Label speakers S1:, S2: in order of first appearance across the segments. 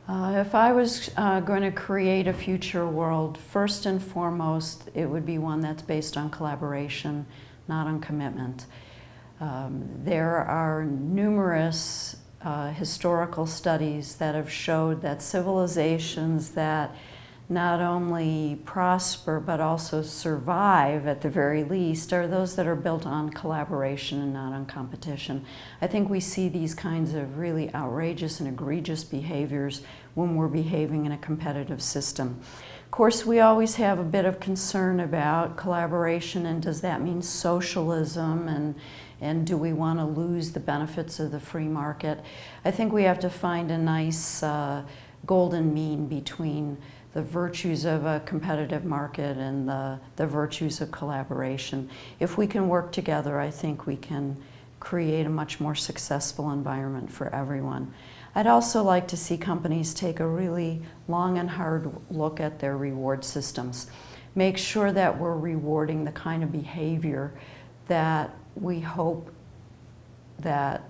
S1: If I was going to create a future world, first and foremost, it would be one that's based on collaboration, not on commitment. There are numerous historical studies that have showed that civilizations that not only prosper but also survive at the very least are those that are built on collaboration and not on competition. I think we see these kinds of really outrageous and egregious behaviors when we're behaving in a competitive system. Of course, we always have a bit of concern about collaboration, and does that mean socialism, and do we want to lose the benefits of the free market? I think we have to find a nice golden mean between the virtues of a competitive market and the virtues of collaboration. If we can work together, I think we can create a much more successful environment for everyone. I'd also like to see companies take a really long and hard look at their reward systems. Make sure that we're rewarding the kind of behavior that we hope that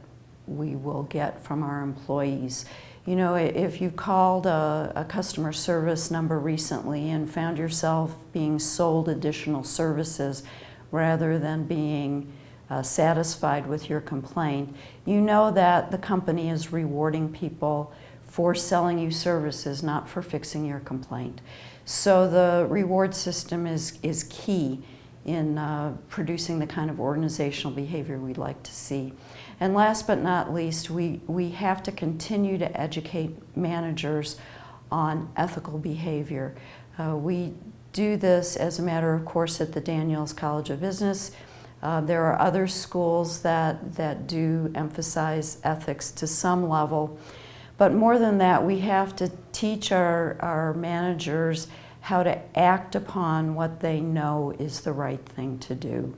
S1: we will get from our employees. You know, if you called a customer service number recently and found yourself being sold additional services rather than being satisfied with your complaint, you know that the company is rewarding people for selling you services, not for fixing your complaint. So the reward system is key in producing the kind of organizational behavior we'd like to see. And last but not least, we have to continue to educate managers on ethical behavior. We do this as a matter of course at the Daniels College of Business. There are other schools that do emphasize ethics to some level. But more than that, we have to teach our managers how to act upon what they know is the right thing to do,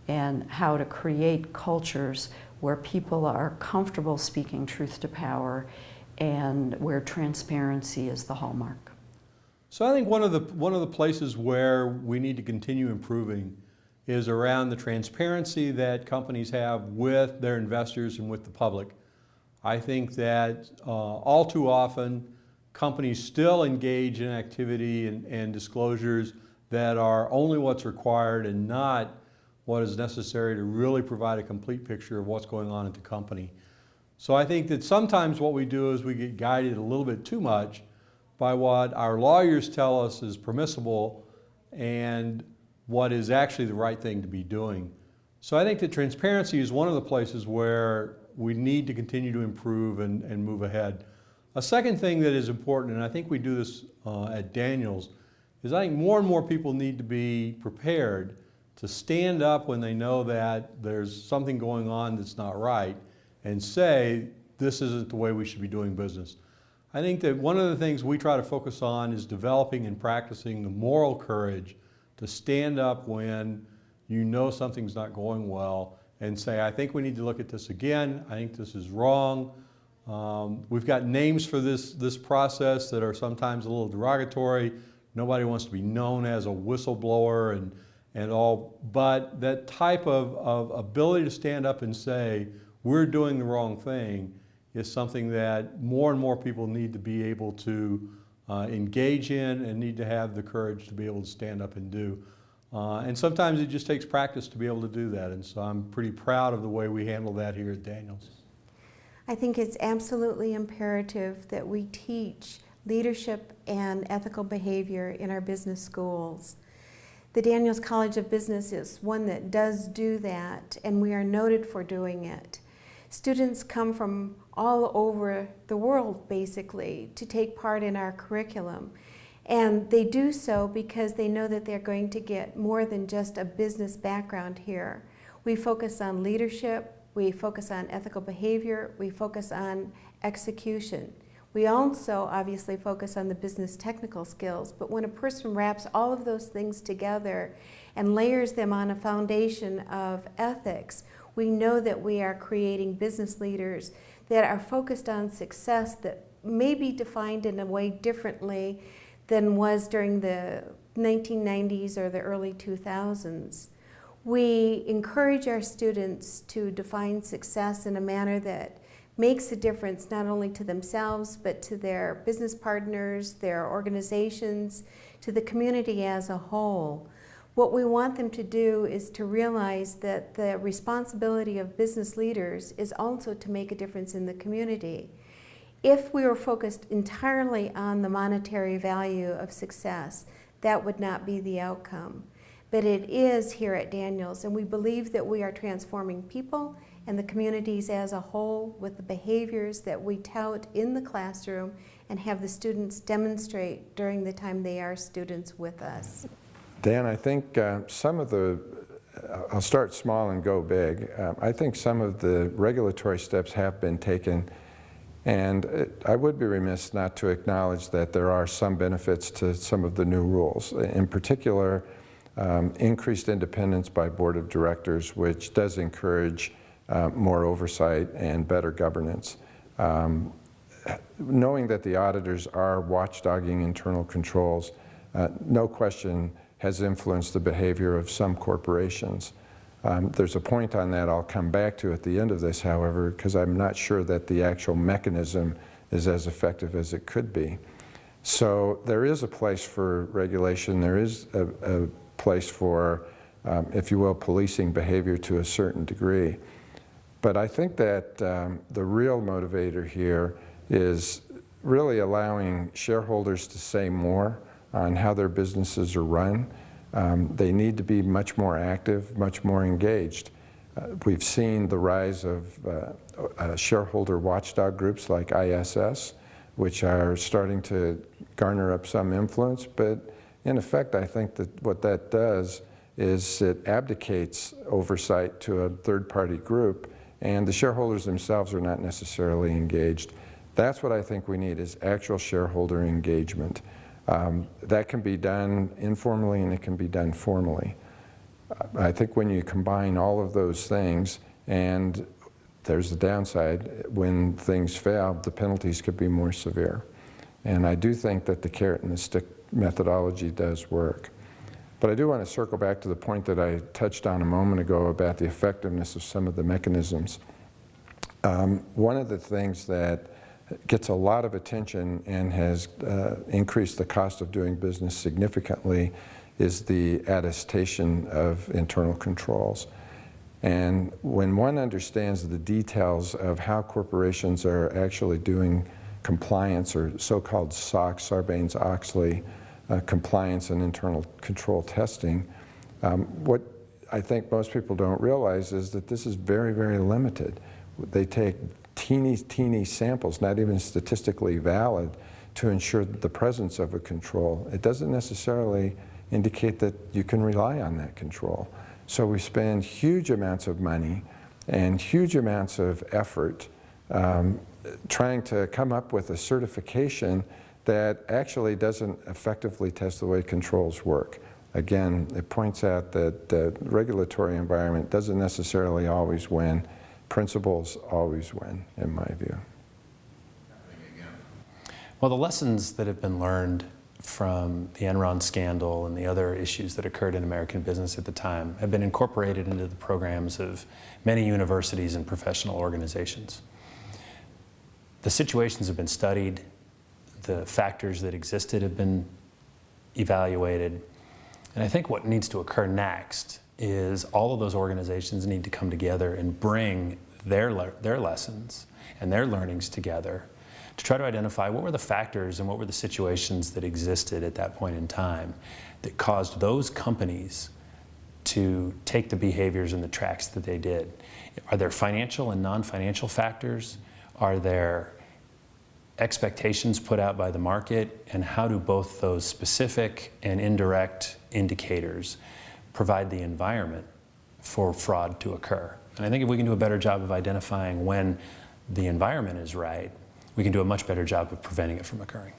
S1: and how to create cultures where people are comfortable speaking truth to power and where transparency is the hallmark.
S2: So I think one of the places where we need to continue improving is around the transparency that companies have with their investors and with the public. I think that all too often companies still engage in activity and disclosures that are only what's required and not what is necessary to really provide a complete picture of what's going on at the company. So I think that sometimes what we do is we get guided a little bit too much by what our lawyers tell us is permissible and what is actually the right thing to be doing. So I think that transparency is one of the places where we need to continue to improve and move ahead. A second thing that is important, and I think we do this at Daniels, is I think more and more people need to be prepared to stand up when they know that there's something going on that's not right and say, this isn't the way we should be doing business. I think that one of the things we try to focus on is developing and practicing the moral courage to stand up when you know something's not going well and say, I think we need to look at this again. I think this is wrong. We've got names for this process that are sometimes a little derogatory. Nobody wants to be known as a whistleblower and all, but that type of ability to stand up and say, we're doing the wrong thing is something that more and more people need to be able to engage in and need to have the courage to be able to stand up and do. And sometimes it just takes practice to be able to do that. And so I'm pretty proud of the way we handle that here at Daniels.
S3: I think it's absolutely imperative that we teach leadership and ethical behavior in our business schools. The Daniels College of Business is one that does do that, and we are noted for doing it. Students come from all over the world, basically, to take part in our curriculum. And they do so because they know that they're going to get more than just a business background here. We focus on leadership, we focus on ethical behavior, we focus on execution. We also obviously focus on the business technical skills, but when a person wraps all of those things together and layers them on a foundation of ethics, we know that we are creating business leaders that are focused on success that may be defined in a way differently than was during the 1990s or the early 2000s. We encourage our students to define success in a manner that makes a difference not only to themselves, but to their business partners, their organizations, to the community as a whole. What we want them to do is to realize that the responsibility of business leaders is also to make a difference in the community. If we were focused entirely on the monetary value of success, that would not be the outcome. But it is here at Daniels, and we believe that we are transforming people and the communities as a whole with the behaviors that we tout in the classroom and have the students demonstrate during the time they are students with us.
S4: Dan, I think some of the, I'll start small and go big. I think some of the regulatory steps have been taken, and I would be remiss not to acknowledge that there are some benefits to some of the new rules. In particular, increased independence by board of directors, which does encourage more oversight and better governance. Knowing that the auditors are watchdogging internal controls, no question has influenced the behavior of some corporations. There's a point on that I'll come back to at the end of this, however, because I'm not sure that the actual mechanism is as effective as it could be. So there is a place for regulation. There is a place for, if you will, policing behavior to a certain degree. But I think that the real motivator here is really allowing shareholders to say more on how their businesses are run. They need to be much more active, much more engaged. We've seen the rise of shareholder watchdog groups like ISS, which are starting to garner up some influence, but in effect, I think that what that does is it abdicates oversight to a third-party group, and the shareholders themselves are not necessarily engaged. That's what I think we need, is actual shareholder engagement. That can be done informally and it can be done formally. I think when you combine all of those things, and there's the downside, when things fail, the penalties could be more severe. And I do think that the carrot and the stick methodology does work. But I do want to circle back to the point that I touched on a moment ago about the effectiveness of some of the mechanisms. One of the things that gets a lot of attention and has increased the cost of doing business significantly is the attestation of internal controls. And when one understands the details of how corporations are actually doing compliance, or so-called SOX, Sarbanes-Oxley, compliance and internal control testing, what I think most people don't realize is that this is very, very limited. They take teeny samples, not even statistically valid, to ensure the presence of a control. It doesn't necessarily indicate that you can rely on that control. So we spend huge amounts of money and huge amounts of effort trying to come up with a certification that actually doesn't effectively test the way controls work. Again, it points out that the regulatory environment doesn't necessarily always win. Principles always win, in my view.
S5: Well, the lessons that have been learned from the Enron scandal and the other issues that occurred in American business at the time have been incorporated into the programs of many universities and professional organizations. The situations have been studied, the factors that existed have been evaluated, and I think what needs to occur next is all of those organizations need to come together and bring their lessons and their learnings together to try to identify what were the factors and what were the situations that existed at that point in time that caused those companies to take the behaviors and the tracks that they did. Are there financial and non-financial factors? Are there expectations put out by the market? And how do both those specific and indirect indicators provide the environment for fraud to occur? And I think if we can do a better job of identifying when the environment is right, we can do a much better job of preventing it from occurring.